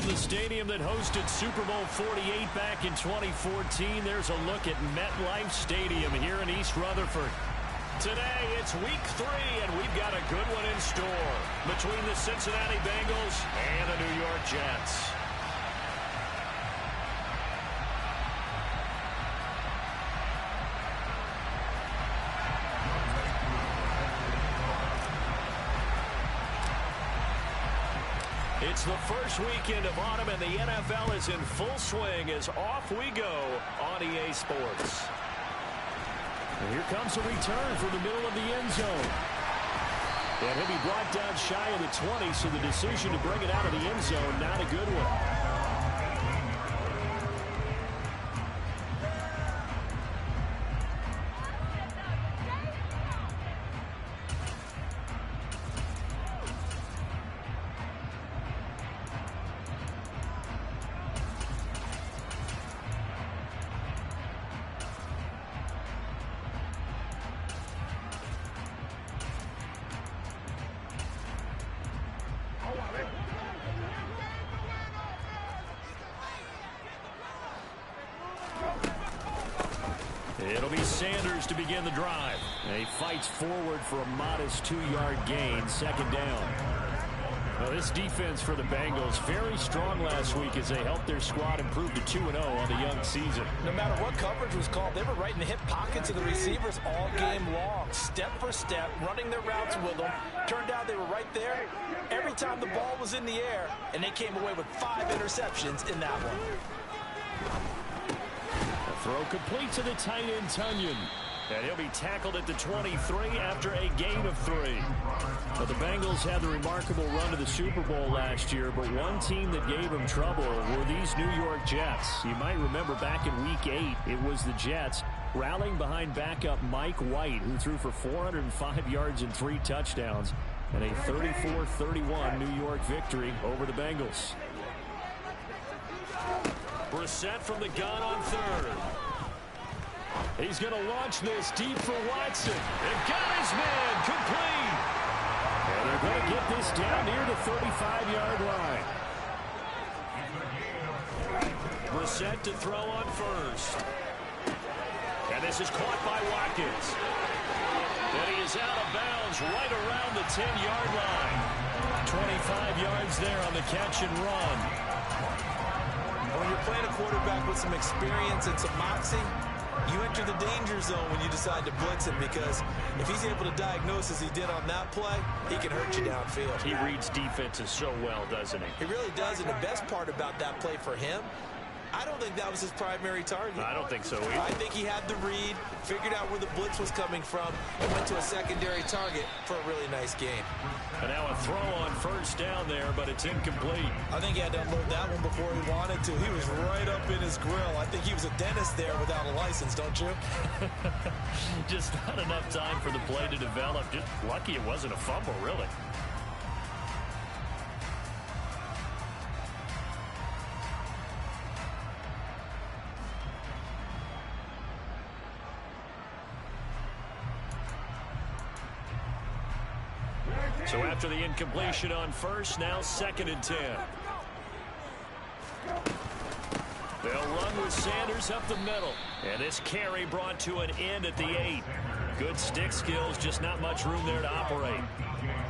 the stadium that hosted Super Bowl 48 back in 2014, there's a look at MetLife Stadium here in East Rutherford. Today, it's week 3, and we've got a good one in store between the Cincinnati Bengals and the New York Jets. It's the first weekend of autumn, and the NFL is in full swing as off we go on EA Sports. And here comes a return from the middle of the end zone. And he'll be brought down shy of the 20, so the decision to bring it out of the end zone, not a good one. It'll be Sanders to begin the drive. And he fights forward for a modest 2-yard gain, second down. Well, this defense for the Bengals, very strong last week as they helped their squad improve to 2-0 on the young season. No matter what coverage was called, they were right in the hip pockets of the receivers all game long, step for step, running their routes with them. Turned out they were right there every time the ball was in the air, and they came away with 5 interceptions in that one. Throw complete to the tight end, Tunyon. And he'll be tackled at the 23 after a gain of 3. But the Bengals had the remarkable run to the Super Bowl last year, but one team that gave them trouble were these New York Jets. You might remember back in Week 8, it was the Jets rallying behind backup Mike White, who threw for 405 yards and 3 touchdowns, and a 34-31 New York victory over the Bengals. Brissett from the gun on third. He's going to launch this deep for Watson. And got his man complete. And they're going to get this down near the 35-yard line. Brissett to throw on first. And this is caught by Watkins. And he is out of bounds right around the 10-yard line. 25 yards there on the catch and run. When you're playing a quarterback with some experience and some moxie, you enter the danger zone when you decide to blitz him, because if he's able to diagnose as he did on that play, he can hurt you downfield. He reads defenses so well, doesn't he? He really does, and the best part about that play for him, I don't think that was his primary target. I don't think so either. I think he had the read, figured out where the blitz was coming from, and went to a secondary target for a really nice gain. And now a throw on first down there, but it's incomplete. I think he had to unload that one before he wanted to. He was right up in his grill. I think he was a dentist there without a license, don't you? Just not enough time for the play to develop. Just lucky it wasn't a fumble, really. So after the incompletion on first, now 2nd and 10. They'll run with Sanders up the middle. And this carry brought to an end at the 8. Good stick skills, just not much room there to operate.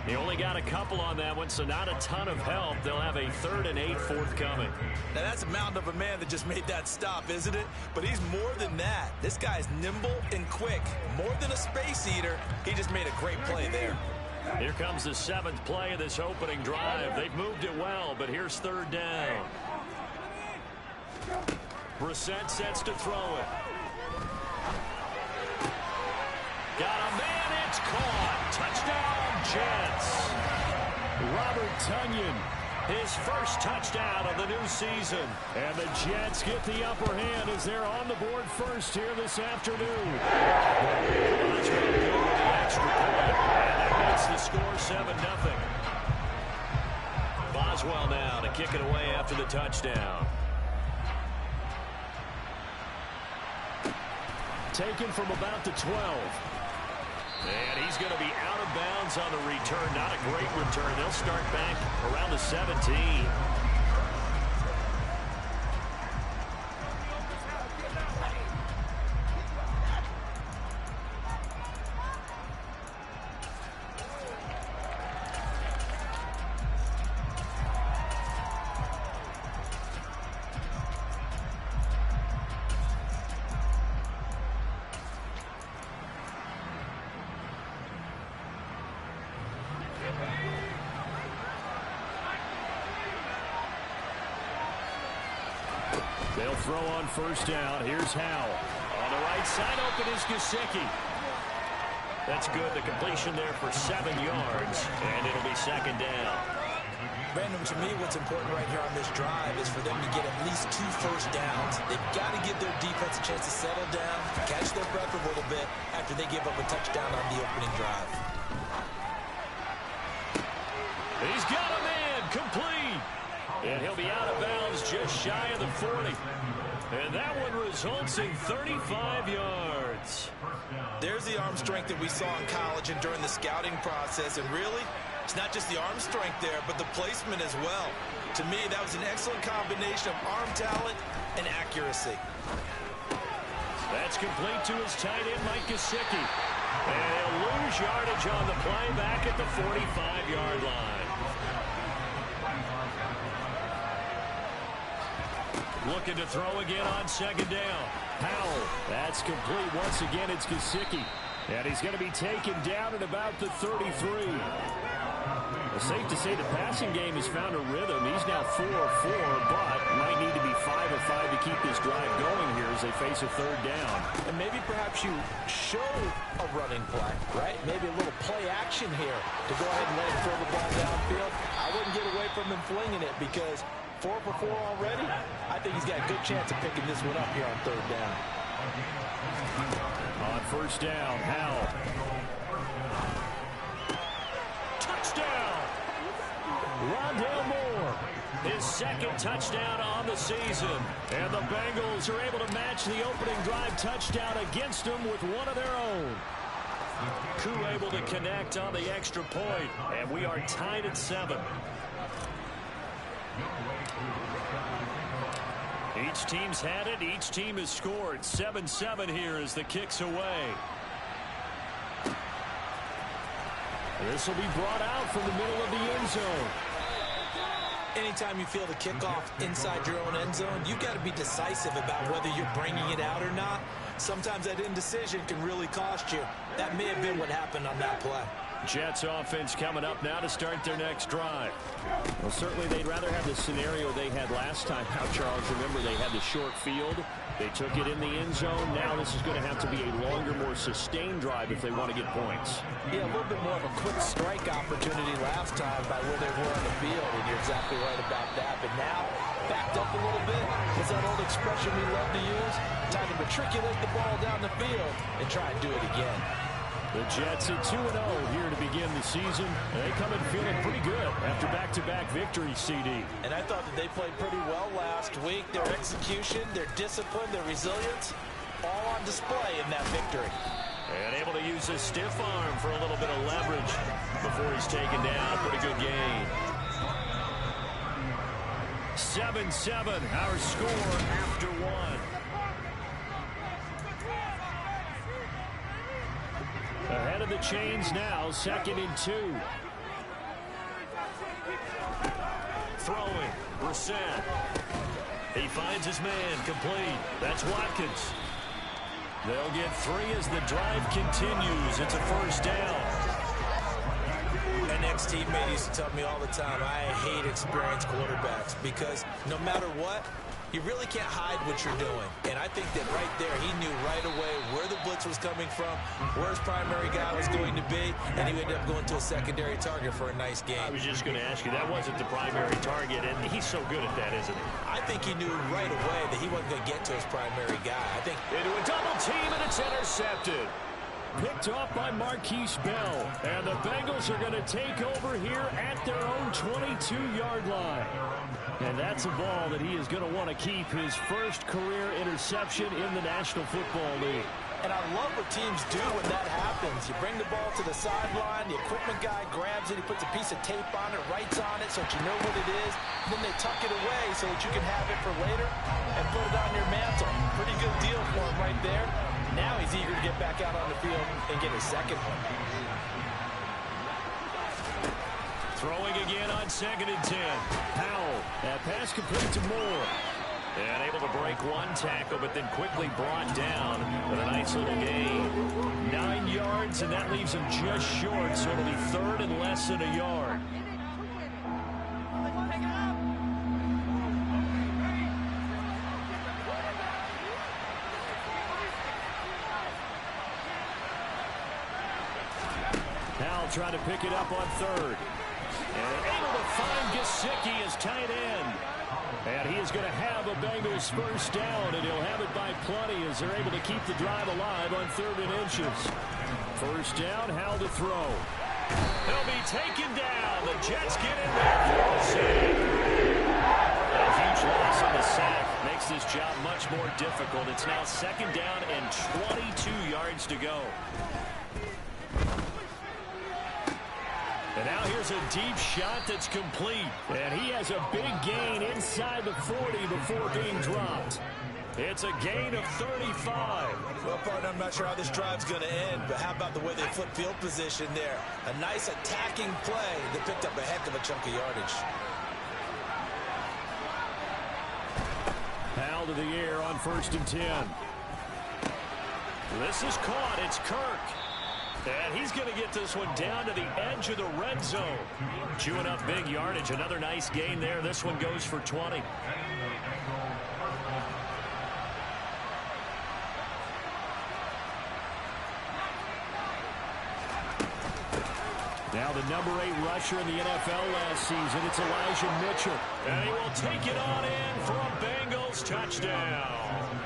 He only got a couple on that one, so not a ton of help. They'll have a 3rd and 8 forthcoming. Now that's a mountain of a man that just made that stop, isn't it? But he's more than that. This guy's nimble and quick. More than a space eater, he just made a great play there. Here comes the 7th play of this opening drive. They've moved it well, but here's 3rd down. Brissett sets to throw it. Got a man, it's caught. Touchdown, Jets. Robert Tunyon, his first touchdown of the new season. And the Jets get the upper hand as they're on the board first here this afternoon. That's going to go with the extra point. And that makes the score 7-0. Boswell now to kick it away after the touchdown. Taken from about the 12. And he's going to be out of bounds on the return. Not a great return. They'll start back around the 17. throw on first down. Here's Howell. On the right side, open is Gesicki. That's good. The completion there for 7 yards, and it'll be second down. Brandon, to me, what's important right here on this drive is for them to get at least 2 first downs. They've got to give their defense a chance to settle down, catch their breath a little bit after they give up a touchdown on the opening drive. He's got a man, complete. And he'll be out of bounds just shy of the 40. And that one results in 35 yards. There's the arm strength that we saw in college and during the scouting process. And really, it's not just the arm strength there, but the placement as well. To me, that was an excellent combination of arm talent and accuracy. That's complete to his tight end, Mike Gesicki. And he'll lose yardage on the play back at the 45-yard line. Looking to throw again on second down. Howell. That's complete. Once again, it's Gesicki. And he's going to be taken down at about the 33. It's safe to say the passing game has found a rhythm. He's now 4 of 4, but might need to be 5 of 5 to keep this drive going here as they face a third down. And maybe perhaps you show a running play, right? Maybe a little play action here to go ahead and let him throw the ball downfield. I wouldn't get away from him flinging it because 4 for 4 already. I think he's got a good chance of picking this one up here on third down. On first down, Howell. Touchdown! Rondale Moore, his second touchdown on the season. And the Bengals are able to match the opening drive touchdown against them with one of their own. Koo able to connect on the extra point, and we are tied at 7. Each team's had it. Each team has scored. 7-7 here as the kick's away. This will be brought out from the middle of the end zone. Anytime you feel the kickoff inside your own end zone, you've got to be decisive about whether you're bringing it out or not. Sometimes that indecision can really cost you. That may have been what happened on that play. Jets offense coming up now to start their next drive. Well, certainly they'd rather have the scenario they had last time out, Charles. Remember, they had the short field. They took it in the end zone. Now this is going to have to be a longer, more sustained drive if they want to get points. Yeah, a little bit more of a quick strike opportunity last time by where they were on the field, and you're exactly right about that. But now, backed up a little bit. What's that old expression we love to use? Time to matriculate the ball down the field and try and do it again. The Jets at 2-0 here to begin the season. They come in feeling pretty good after back-to-back victories, CD. And I thought that they played pretty well last week. Their execution, their discipline, their resilience, all on display in that victory. And able to use his stiff arm for a little bit of leverage before he's taken down. Pretty good gain. 7-7, our score after 1. Ahead of the chains now, 2nd and 2. Throwing, Brissett. He finds his man, complete. That's Watkins. They'll get 3 as the drive continues. It's a first down. An ex-teammate used to tell me all the time, I hate experienced quarterbacks because no matter what, you really can't hide what you're doing. And I think that right there, he knew right away where the blitz was coming from, where his primary guy was going to be, and he ended up going to a secondary target for a nice game. I was just going to ask you, that wasn't the primary target, and he's so good at that, isn't he? I think he knew right away that he wasn't going to get to his primary guy. I think into a double team, and it's intercepted. Picked off by Marquise Bell. And the Bengals are going to take over here at their own 22-yard line. And that's a ball that he is going to want to keep, his first career interception in the National Football League. And I love what teams do when that happens. You bring the ball to the sideline, the equipment guy grabs it, he puts a piece of tape on it, writes on it so that you know what it is, and then they tuck it away so that you can have it for later and put it on your mantle. Pretty good deal for him right there. Now he's eager to get back out on the field and get his second one. Throwing again on 2nd and 10. Howell, that pass complete to Moore. And able to break one tackle, but then quickly brought down with a nice little gain. 9 yards, and that leaves him just short, so it'll be 3rd and less than a yard. Howell trying to pick it up on third. And able to find Gesicki as tight end. And he is going to have a Bengals first down, and he'll have it by plenty as they're able to keep the drive alive on 3rd and inches. First down, Howell to throw. He'll be taken down. The Jets get in there for the save. A huge loss on the sack makes this job much more difficult. It's now 2nd down and 22 yards to go. And now here's a deep shot that's complete. And he has a big gain inside the 40 before being dropped. It's a gain of 35. Well, partner, I'm not sure how this drive's going to end, but how about the way they flip field position there? A nice attacking play that picked up a heck of a chunk of yardage. Howell to the air on 1st and 10. This is caught. It's Kirk. And he's going to get this one down to the edge of the red zone. Chewing up big yardage. Another nice gain there. This one goes for 20. Now the number 8 rusher in the NFL last season, it's Elijah Mitchell. And he will take it on in for a Bengals touchdown.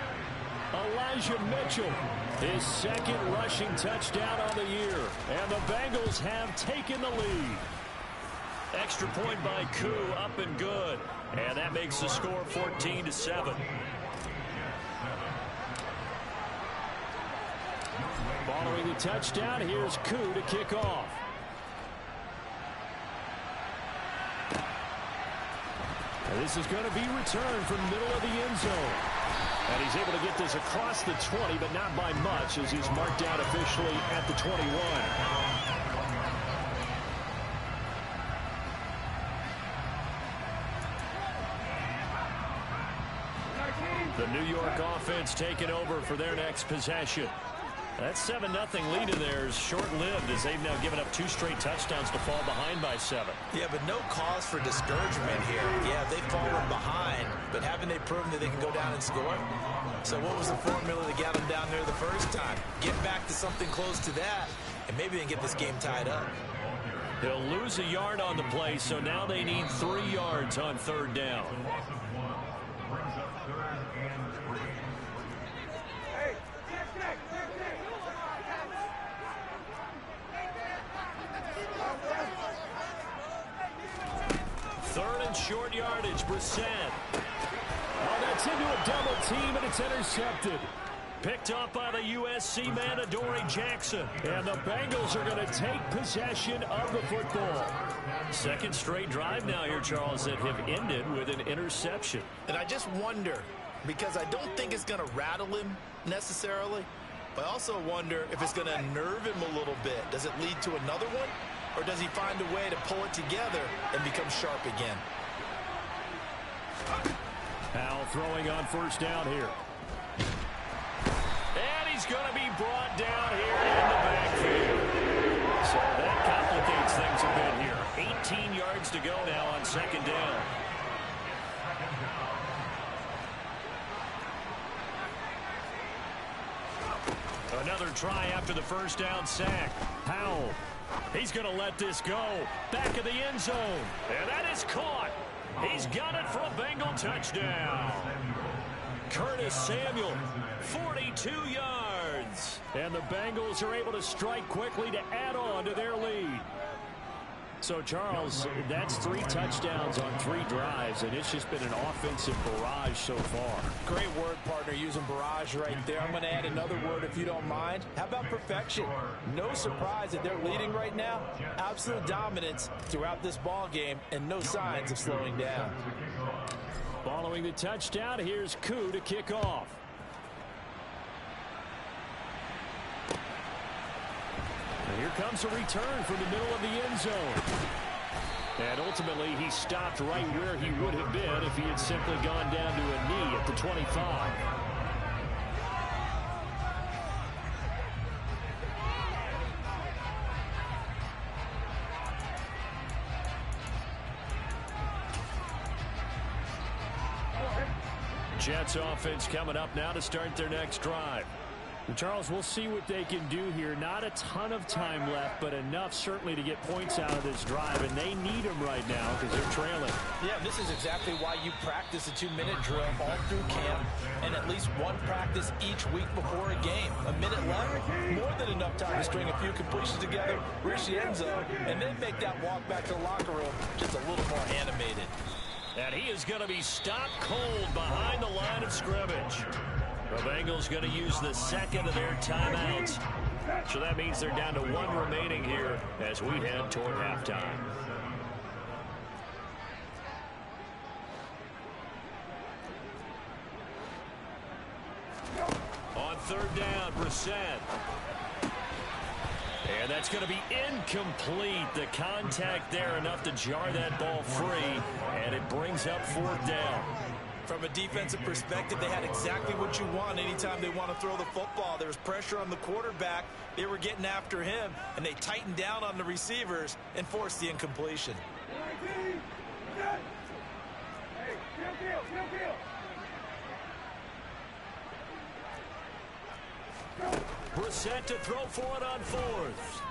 Elijah Mitchell, his 2nd rushing touchdown on the year. And the Bengals have taken the lead. Extra point by Koo, up and good. And that makes the score 14-7. Following the touchdown, here's Koo to kick off. This is going to be returned from the middle of the end zone. And he's able to get this across the 20, but not by much as he's marked out officially at the 21. The New York offense taking over for their next possession. That 7-0 lead in there is short-lived as they've now given up 2 straight touchdowns to fall behind by 7. Yeah, but no cause for discouragement here. Yeah, they've fallen behind, but haven't they proven that they can go down and score? So what was the formula that got them down there the first time? Get back to something close to that, and maybe they can get this game tied up. He'll lose a yard on the play, so now they need 3 yards on 3rd down. Short yardage, Brissett. Oh, that's into a double team, and it's intercepted. Picked up by the USC man, Adoree Jackson. And the Bengals are going to take possession of the football. 2nd straight drive now here, Charles, that have ended with an interception. And I just wonder, because I don't think it's going to rattle him necessarily, but I also wonder if it's going to unnerve him a little bit. Does it lead to another one? Or does he find a way to pull it together and become sharp again? Howell throwing on 1st down here. And he's going to be brought down here in the backfield. So that complicates things a bit here. 18 yards to go now on 2nd down. Another try after the 1st down sack. Howell. He's going to let this go. Back of the end zone. And that is caught. He's got it for a Bengal touchdown. Curtis Samuel, 42 yards. And the Bengals are able to strike quickly to add on to their lead. So, Charles, that's 3 touchdowns on 3 drives, and it's just been an offensive barrage so far. Great word, partner, using barrage right there. I'm going to add another word if you don't mind. How about perfection? No surprise that they're leading right now. Absolute dominance throughout this ball game, and no signs of slowing down. Following the touchdown, here's Koo to kick off. And here comes a return from the middle of the end zone. And ultimately, he stopped right where he would have been if he had simply gone down to a knee at the 25. Jets offense coming up now to start their next drive. And Charles, we'll see what they can do here. Not a ton of time left, but enough certainly to get points out of this drive, and they need them right now because they're trailing. Yeah, this is exactly why you practice a 2-minute drill all through camp and at least one practice each week before a game. A minute left, more than enough time to string a few completions together, reach the end zone, and then make that walk back to the locker room just a little more animated. And he is going to be stopped cold behind the line of scrimmage. The Bengals going to use the second of their timeouts. So that means they're down to 1 remaining here as we head toward halftime. On 3rd down, Brissett. And that's going to be incomplete. The contact there enough to jar that ball free, and it brings up 4th down. From a defensive perspective, they had exactly what you want anytime they want to throw the football. There was pressure on the quarterback. They were getting after him, and they tightened down on the receivers and forced the incompletion. Brissett to throw for it on 4th.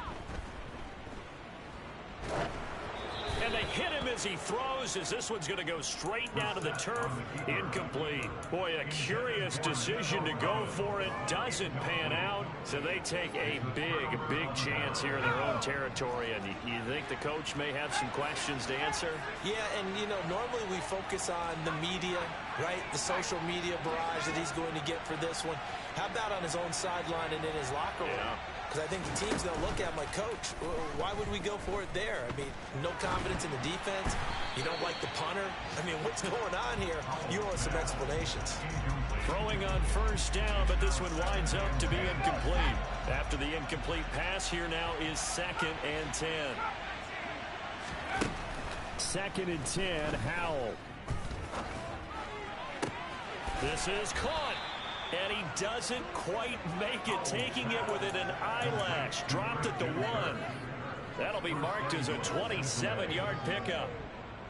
And they hit him as he throws, as this one's going to go straight down to the turf. Incomplete. Boy, a curious decision to go for it. Doesn't pan out. So they take a big chance here in their own territory. And you think the coach may have some questions to answer? Yeah, and, you know, normally we focus on the media, right? The social media barrage that he's going to get for this one. How about on his own sideline and in his locker room? Yeah. Because I think the team's going to look at him like, Coach, why would we go for it there? I mean, no confidence in the defense. You don't like the punter. I mean, what's going on here? You owe us some explanations. Throwing on 1st down, but this one winds up to be incomplete. After the incomplete pass, here now is 2nd and 10. 2nd and 10, Howell. This is caught. And he doesn't quite make it, taking it within an eyelash. Dropped at the 1. That'll be marked as a 27-yard pickup.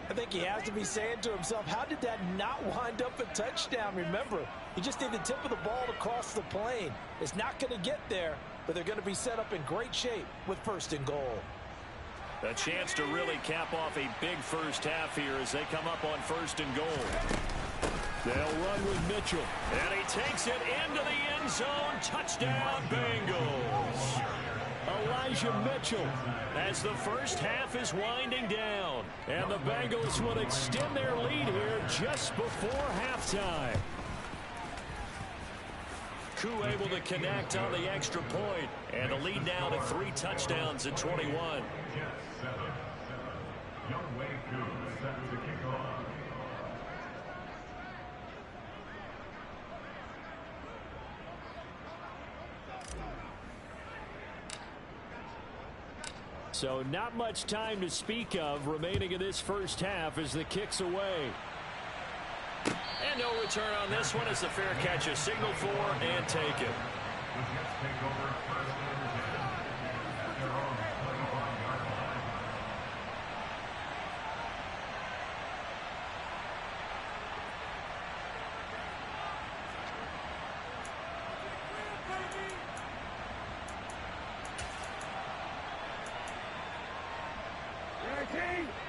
I think he has to be saying to himself, how did that not wind up a touchdown? Remember, he just need the tip of the ball to cross the plane. It's not going to get there, but they're going to be set up in great shape with 1st and goal. A chance to really cap off a big first half here as they come up on 1st and goal. They'll run with Mitchell. And he takes it into the end zone. Touchdown, Bengals. Elijah Mitchell as the first half is winding down. And the Bengals will extend their lead here just before halftime. Koo able to connect on the extra point. And the lead now to 3 touchdowns at 21. So not much time to speak of remaining in this first half as the kick's away. And no return on this one as the fair catch is signaled for and taken.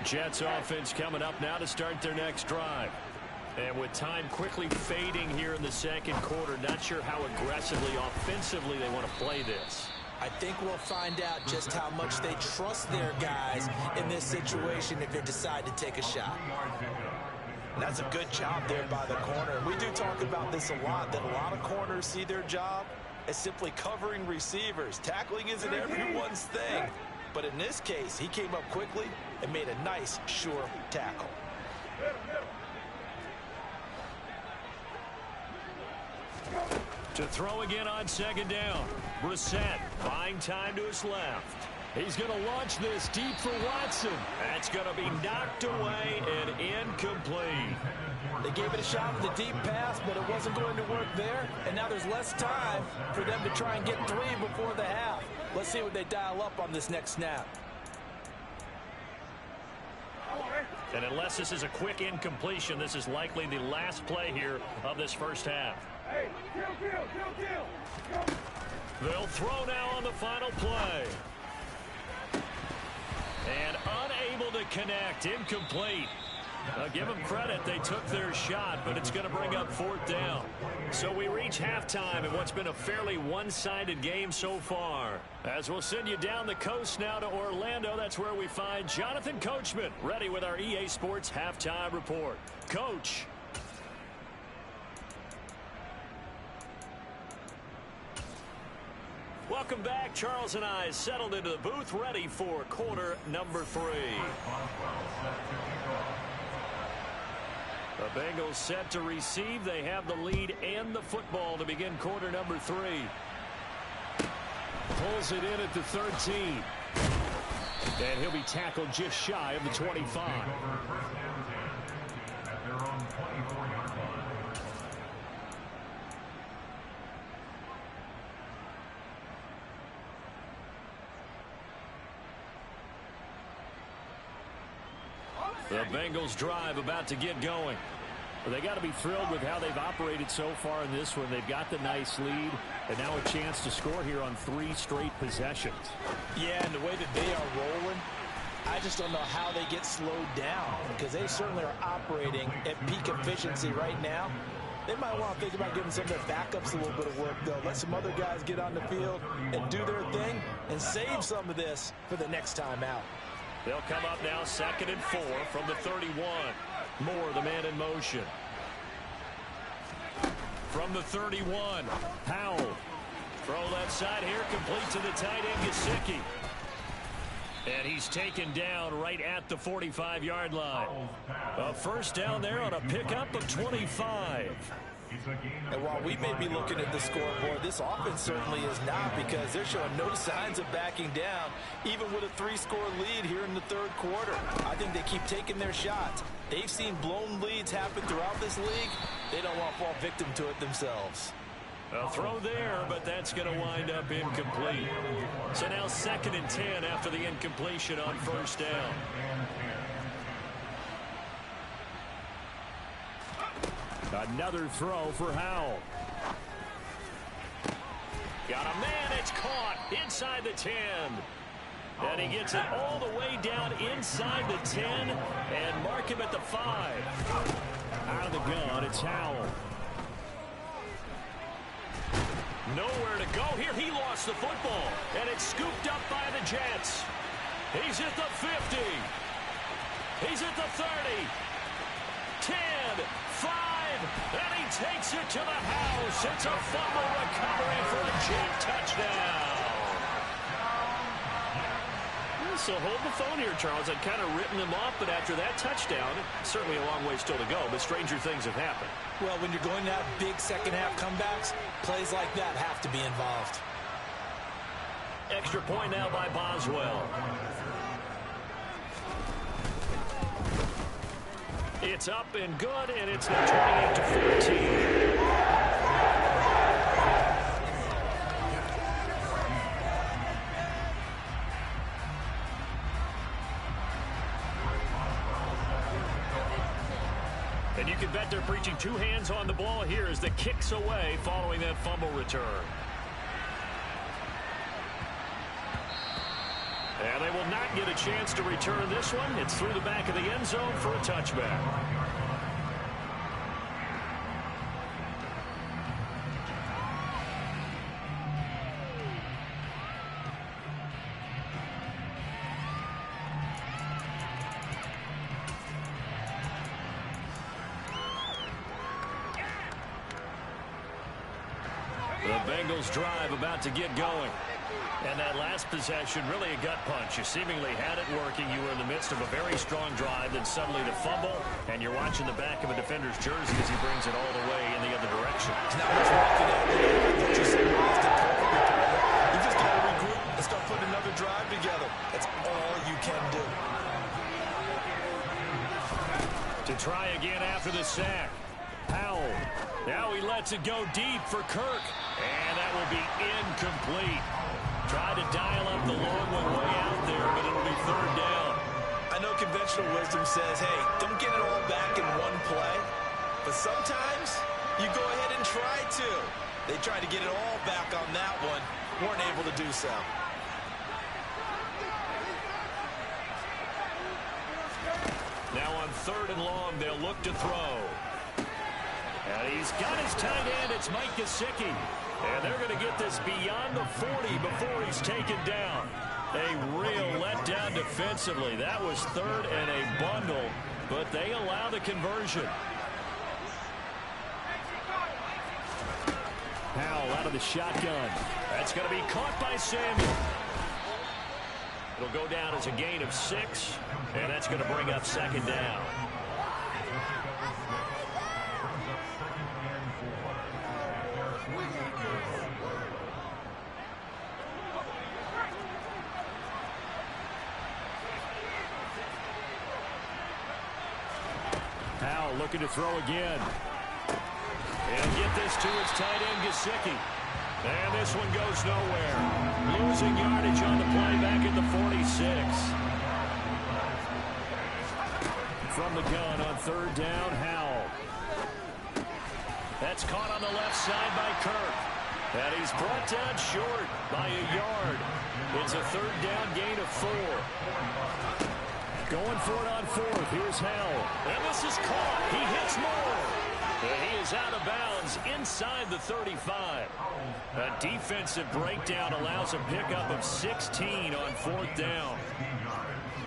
Jets offense coming up now to start their next drive. And with time quickly fading here in the 2nd quarter, not sure how aggressively, offensively they want to play this. I think we'll find out just how much they trust their guys in this situation if they decide to take a shot. And that's a good job there by the corner. We do talk about this a lot, that a lot of corners see their job as simply covering receivers. Tackling isn't everyone's thing. But in this case, he came up quickly and made a nice, sure tackle. To throw again on 2nd down. Brissett buying time to his left. He's going to launch this deep for Watson. That's going to be knocked away and incomplete. They gave it a shot with a deep pass, but it wasn't going to work there. And now there's less time for them to try and get 3 before the half. Let's see what they dial up on this next snap. And unless this is a quick incompletion, this is likely the last play here of this first half. Hey, kill. They'll throw now on the final play. And unable to connect. Incomplete. Give them credit. They took their shot, but it's going to bring up 4th down. So we reach halftime in what's been a fairly one-sided game so far. As we'll send you down the coast now to Orlando, that's where we find Jonathan Coachman ready with our EA Sports Halftime Report. Coach. Welcome back. Charles and I settled into the booth ready for quarter number 3. The Bengals set to receive. They have the lead and the football to begin quarter number 3. Pulls it in at the 13. And he'll be tackled just shy of the 25. The Bengals drive about to get going. Well, they got to be thrilled with how they've operated so far in this one. They've got the nice lead, and now a chance to score here on 3 straight possessions. Yeah, and the way that they are rolling, I just don't know how they get slowed down, because they certainly are operating at peak efficiency right now. They might want to think about giving some of their backups a little bit of work, though. Let some other guys get on the field and do their thing and save some of this for the next time out. They'll come up now 2nd and 4 from the 31. Moore, the man in motion. From the 31, Powell. Throw left side here, complete to the tight end, Gesicki. And he's taken down right at the 45-yard line. A first down there on a pickup of 25. And while we may be looking at the scoreboard, this offense certainly is not, because they're showing no signs of backing down, even with a 3-score lead here in the 3rd quarter. I think they keep taking their shots. They've seen blown leads happen throughout this league. They don't want to fall victim to it themselves. A throw there, but that's going to wind up incomplete. So now 2nd and 10 after the incompletion on first down. Another throw for Howell. Got a man, it's caught inside the 10. And he gets it all the way down inside the 10 and mark him at the 5. Out of the gun, it's Howell. Nowhere to go here. He lost the football, and it's scooped up by the Jets. He's at the 50. He's at the 30. 10, 5, and he takes it to the house. It's a fumble recovery for a Jet touchdown. So hold the phone here, Charles. I'd kind of written them off, but after that touchdown, certainly a long way still to go, but stranger things have happened. Well, when you're going to have big second-half comebacks, plays like that have to be involved. Extra point now by Boswell. It's up and good, and it's now 28-14. And you can bet they're preaching 2 hands on the ball here as the kick's away following that fumble return. And they will not get a chance to return this one. It's through the back of the end zone for a touchback. The Bengals drive about to get going. And that last possession, really a gut punch. You seemingly had it working. You were in the midst of a very strong drive, then suddenly the fumble, and you're watching the back of a defender's jersey as he brings it all the way in the other direction. There's not much more to that. Don't you say you just got to regroup and start putting another drive together. That's all you can do. To try again after the sack. Powell. Now he lets it go deep for Kirk. And that will be incomplete. Tried to dial up the long one way out there, but it'll be 3rd down. I know conventional wisdom says, hey, don't get it all back in one play. But sometimes you go ahead and try to. They tried to get it all back on that one, weren't able to do so. Now on 3rd and long, they'll look to throw. And he's got his tight end. It's Mike Gesicki. And they're going to get this beyond the 40 before he's taken down. A real letdown defensively. That was 3rd and a bundle, but they allow the conversion. Howell out of the shotgun. That's going to be caught by Samuel. It'll go down as a gain of 6, and that's going to bring up 2nd down. Howell looking to throw again. He'll get this to his tight end, Gesicki. And this one goes nowhere. Losing yardage on the play back at the 46. From the gun on 3rd down, Howell. That's caught on the left side by Kirk. And he's brought down short by a yard. It's a 3rd down gain of 4. Going for it on 4th. Here's Howell. And this is caught. He hits more. And he is out of bounds inside the 35. A defensive breakdown allows a pickup of 16 on 4th down.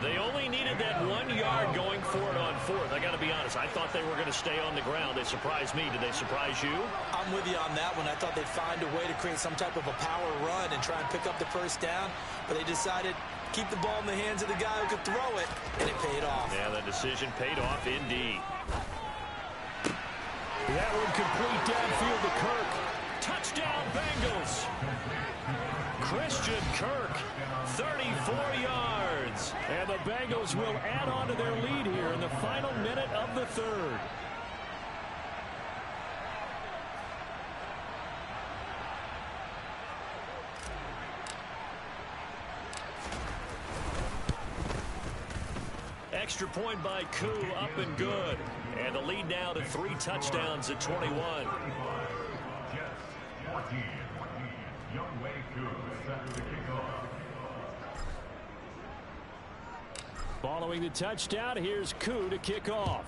They only needed that 1 yard going for it on 4th. I got to be honest, I thought they were going to stay on the ground. They surprised me. Did they surprise you? I'm with you on that one. I thought they'd find a way to create some type of a power run and try and pick up the 1st down, but they decided keep the ball in the hands of the guy who could throw it, and it paid off. Yeah, the decision paid off indeed. That one complete downfield to Kirk. Touchdown, Bengals. Christian Kirk, 34 yards. And the Bengals will add on to their lead here in the final minute of the 3rd. Extra point by Koo, up and good. And the lead now to 3 touchdowns at 21. Following the touchdown, here's Koo to kick off.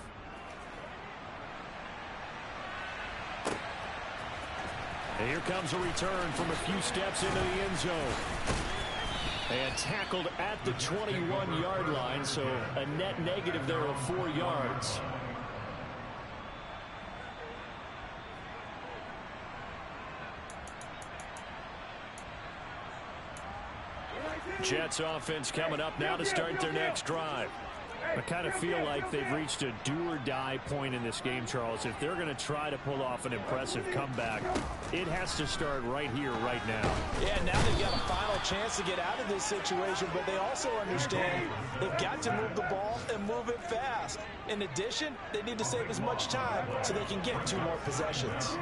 And here comes a return from a few steps into the end zone. And tackled at the 21-yard line, so a net negative there of 4 yards. Jets offense coming up now to start their next drive. I kind of feel like they've reached a do-or-die point in this game, Charles. If they're going to try to pull off an impressive comeback, it has to start right here, right now. Yeah, now they've got a final chance to get out of this situation, but they also understand they've got to move the ball and move it fast. In addition, they need to save as much time so they can get 2 more possessions.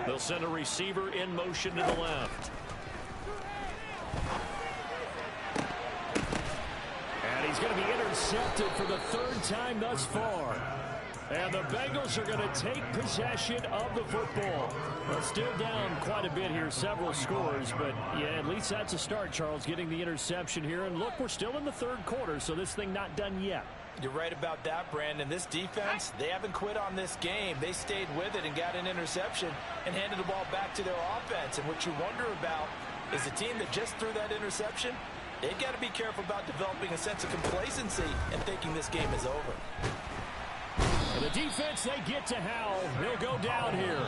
They'll send a receiver in motion to the left. And he's going to be intercepted for the 3rd time thus far. And the Bengals are going to take possession of the football. Well, still down quite a bit here, several scores, but yeah, at least that's a start, Charles, getting the interception here. And look, we're still in the 3rd quarter, so this thing not done yet. You're right about that, Brandon. This defense, they haven't quit on this game. They stayed with it and got an interception and handed the ball back to their offense. And what you wonder about is the team that just threw that interception, they've got to be careful about developing a sense of complacency and thinking this game is over. And the defense, they get to Howell. He'll go down here.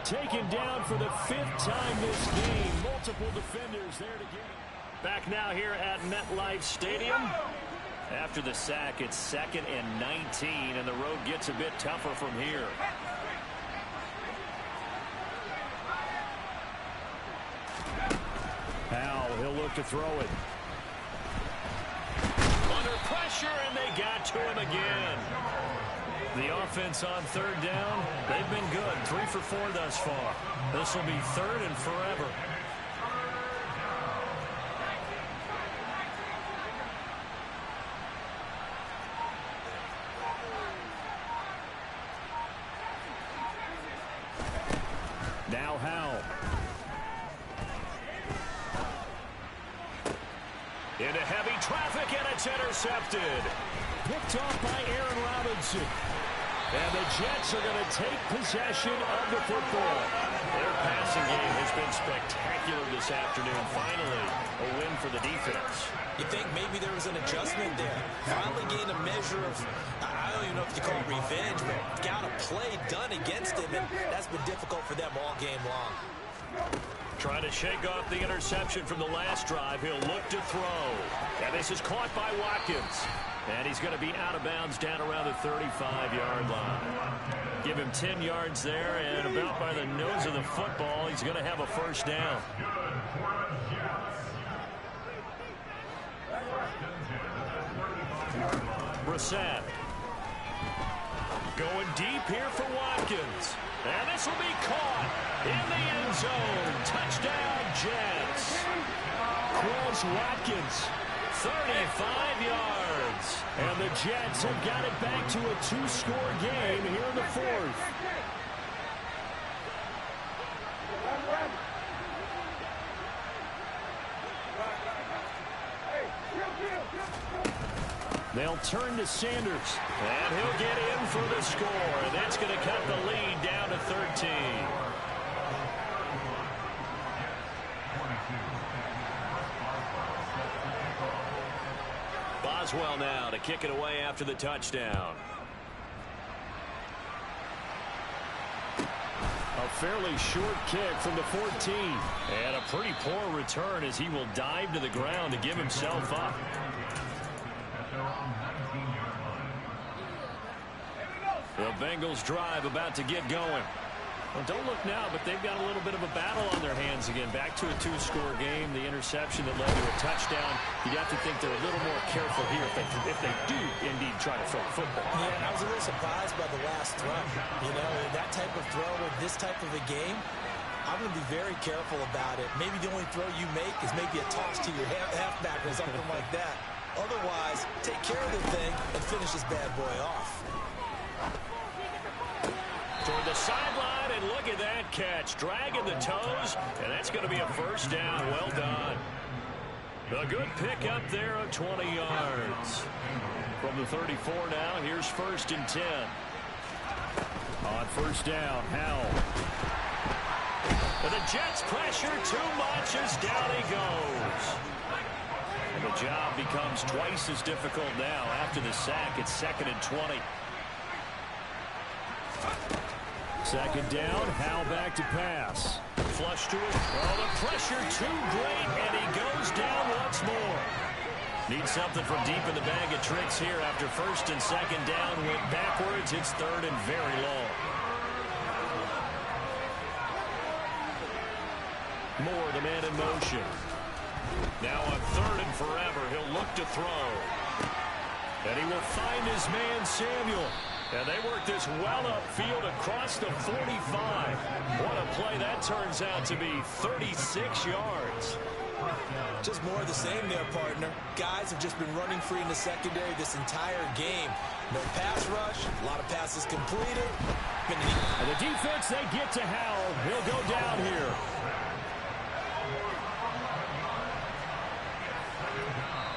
Taken down for the 5th time this game. Multiple defenders there to get him. Back now here at MetLife Stadium. After the sack, it's 2nd and 19, and the road gets a bit tougher from here. Howell, he'll look to throw it. Under pressure, and they got to him again. The offense on 3rd down, they've been good. 3 for 4 thus far. This will be 3rd and forever. Now Howell. heavy traffic, and it's intercepted. Picked off by Aaron Robinson. And the Jets are going to take possession of the football. Their passing game has been spectacular this afternoon. Finally, a win for the defense. You think maybe there was an adjustment there. Finally gained a measure of, I don't even know if you call it revenge, but got a play done against him, and that's been difficult for them all game long. Trying to shake off the interception from the last drive. He'll look to throw. And this is caught by Watkins. And he's going to be out of bounds down around the 35-yard line. Give him 10 yards there, and about by the nose of the football, he's going to have a first down. Brissett. Going deep here for Watkins. And this will be caught in the end zone. Touchdown, Jets. Chris Watkins, 35 yards. And the Jets have got it back to a two-score game here in the fourth. They'll turn to Sanders, and he'll get in for the score. And that's going to cut the lead down to 13. Boswell now to kick it away after the touchdown. A fairly short kick from the 14. And a pretty poor return as he will dive to the ground to give himself up. The Bengals drive about to get going. Well, don't look now, but they've got a little bit of a battle on their hands again. Back to a two-score game. The interception that led to a touchdown. You'd have to think they're a little more careful here if they do indeed try to throw the football. Yeah, I was a little surprised by the last throw. You know, that type of throw with this type of a game, I'm going to be very careful about it. Maybe the only throw you make is maybe a toss to your halfback or something like that. Otherwise, take care of the thing and finish this bad boy off. Toward the sideline, and look at that catch. Dragging the toes, and that's going to be a first down. Well done. A good pick up there of 20 yards. From the 34 now, here's 1st and 10. On first down, Howell. But the Jets pressure too much as down he goes. And the job becomes twice as difficult now after the sack. It's 2nd and 20. Second down, Howell back to pass. Flush to it. Oh, the pressure too great, and he goes down once more. Needs something from deep in the bag of tricks here after 1st and 2nd down. Went backwards. It's 3rd and very long. Moore, the man in motion. Now on 3rd and forever, he'll look to throw. And he will find his man, Samuel. And they work this well upfield across the 45. What a play that turns out to be, 36 yards. Just more of the same there, partner. Guys have just been running free in the secondary this entire game. No pass rush, a lot of passes completed. And the defense, they get to Howell. He'll go down here.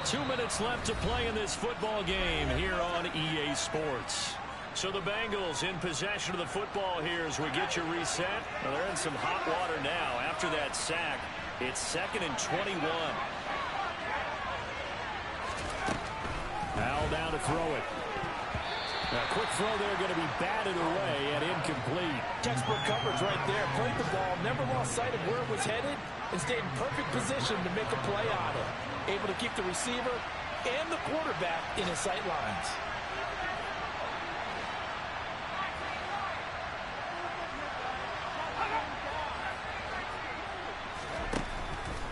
Two minutes left to play in this football game here on EA Sports. So the Bengals in possession of the football here as we get you reset. Well, they're in some hot water now after that sack. It's 2nd and 21. Howell down to throw it. A quick throw there going to be batted away and incomplete. Textbook coverage right there. Played the ball, never lost sight of where it was headed, and stayed in perfect position to make a play on it. Able to keep the receiver and the quarterback in his sight lines.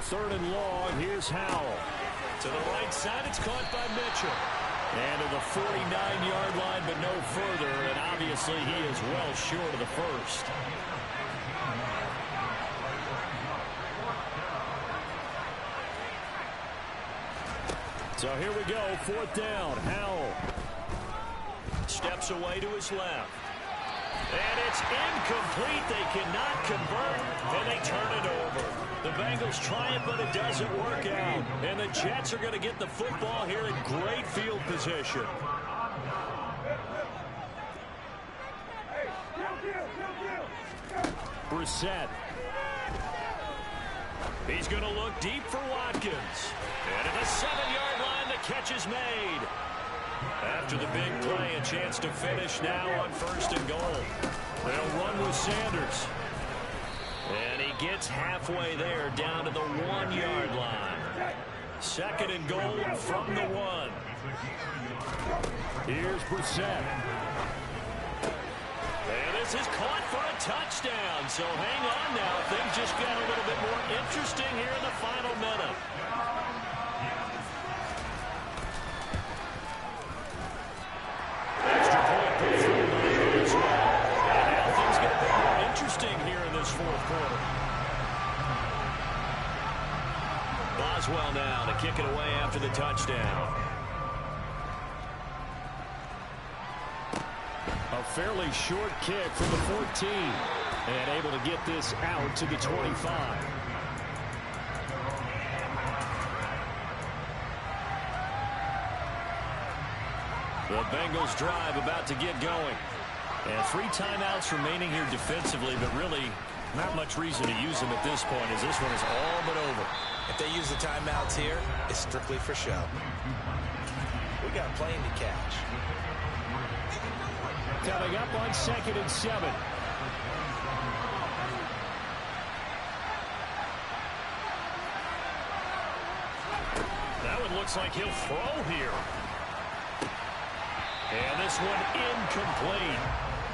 3rd and long. Here's Howell. To the right side, it's caught by Mitchell. And to the 49-yard line, but no further. And obviously, he is well short of the first. So here we go, 4th down. Howell steps away to his left. And it's incomplete. They cannot convert, and they turn it over. The Bengals try it, but it doesn't work out. And the Jets are going to get the football here in great field position. Brissett. He's going to look deep for Watkins. And at the 7-yard line, the catch is made. After the big play, a chance to finish now on 1st and goal. They'll run with Sanders. And he gets halfway there, down to the 1-yard line. 2nd and goal from the 1. Here's Brissett. And this is caught for a touchdown. So hang on now. Things just got a little bit more interesting here in the final minute. Extra point put through as well. And now things get a bit more interesting here in this 4th quarter. Boswell now to kick it away after the touchdown. A fairly short kick from the 14. And able to get this out to the 25. The Bengals drive about to get going. And 3 timeouts remaining here defensively, but really not much reason to use them at this point as this one is all but over. If they use the timeouts here, it's strictly for show. We got a plane to catch. Coming up on 2nd and 7. That one looks like he'll throw here. And this one incomplete.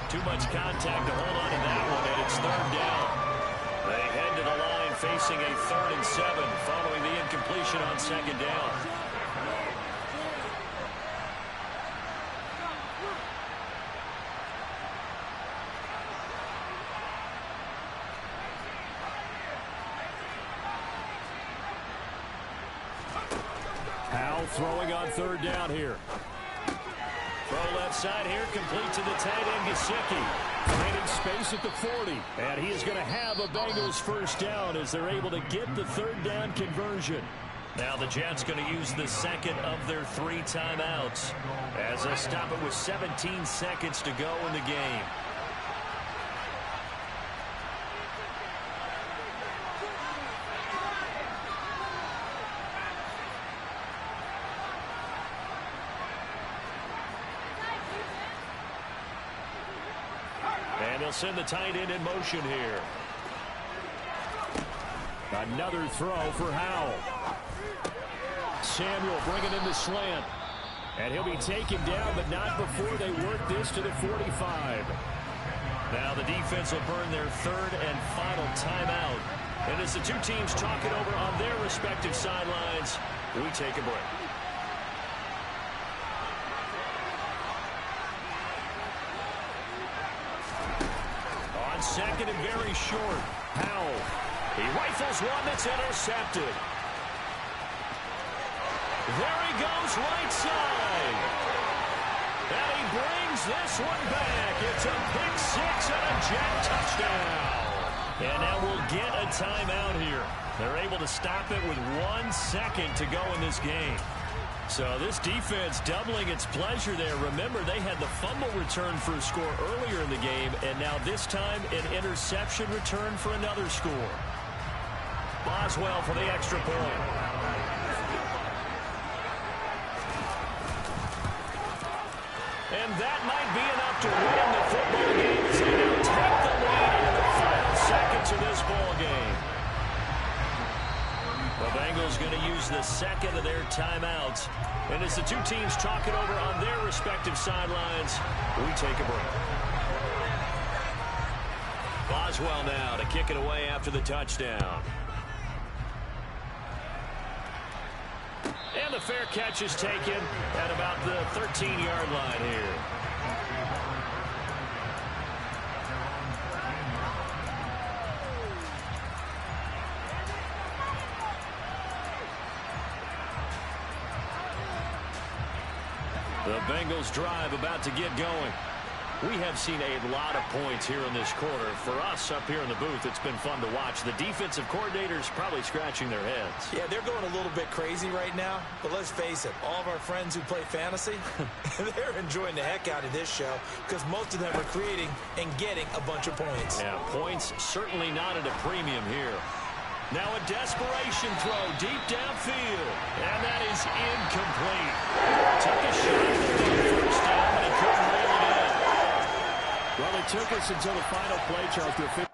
Too much contact to hold on to that one, and it's 3rd down. They head to the line facing a 3rd and 7 following the incompletion on 2nd down. Powell throwing on 3rd down here. Throw left side here, complete to the tight end, Gesicki. Finding space at the 40. And he is going to have a Bengals 1st down as they're able to get the 3rd down conversion. Now the Jets going to use the 2nd of their 3 timeouts as they stop it with 17 seconds to go in the game. And they'll send the tight end in motion here. Another throw for Howell. Samuel bringing in the slant. And he'll be taken down, but not before they work this to the 45. Now the defense will burn their 3rd and final timeout. And as the 2 teams talk it over on their respective sidelines, we take a break. On 2nd and very short, Powell. He rifles one that's intercepted. There he goes right side. And he brings this one back. It's a pick 6 and a Jet touchdown. And now we'll get a timeout here. They're able to stop it with 1 second to go in this game. So this defense doubling its pleasure there. Remember, they had the fumble return for a score earlier in the game, and now this time an interception return for another score. Boswell for the extra point. And that might be enough to win the football game as they now take the lead in the final seconds of this ball game. The Bengals going to use the 2nd of their timeouts. And as the 2 teams talk it over on their respective sidelines, we take a break. Boswell now to kick it away after the touchdown. And the fair catch is taken at about the 13-yard line here. The Bengals drive about to get going. We have seen a lot of points here in this quarter. For us up here in the booth, it's been fun to watch. The defensive coordinators probably scratching their heads. Yeah, they're going a little bit crazy right now. But let's face it, all of our friends who play fantasy, they're enjoying the heck out of this show because most of them are creating and getting a bunch of points. Yeah, points certainly not at a premium here. Now a desperation throw deep downfield. And that is incomplete. Took a shot there on first down, but he couldn't reel it in. Well, it took us until the final play, Charles, to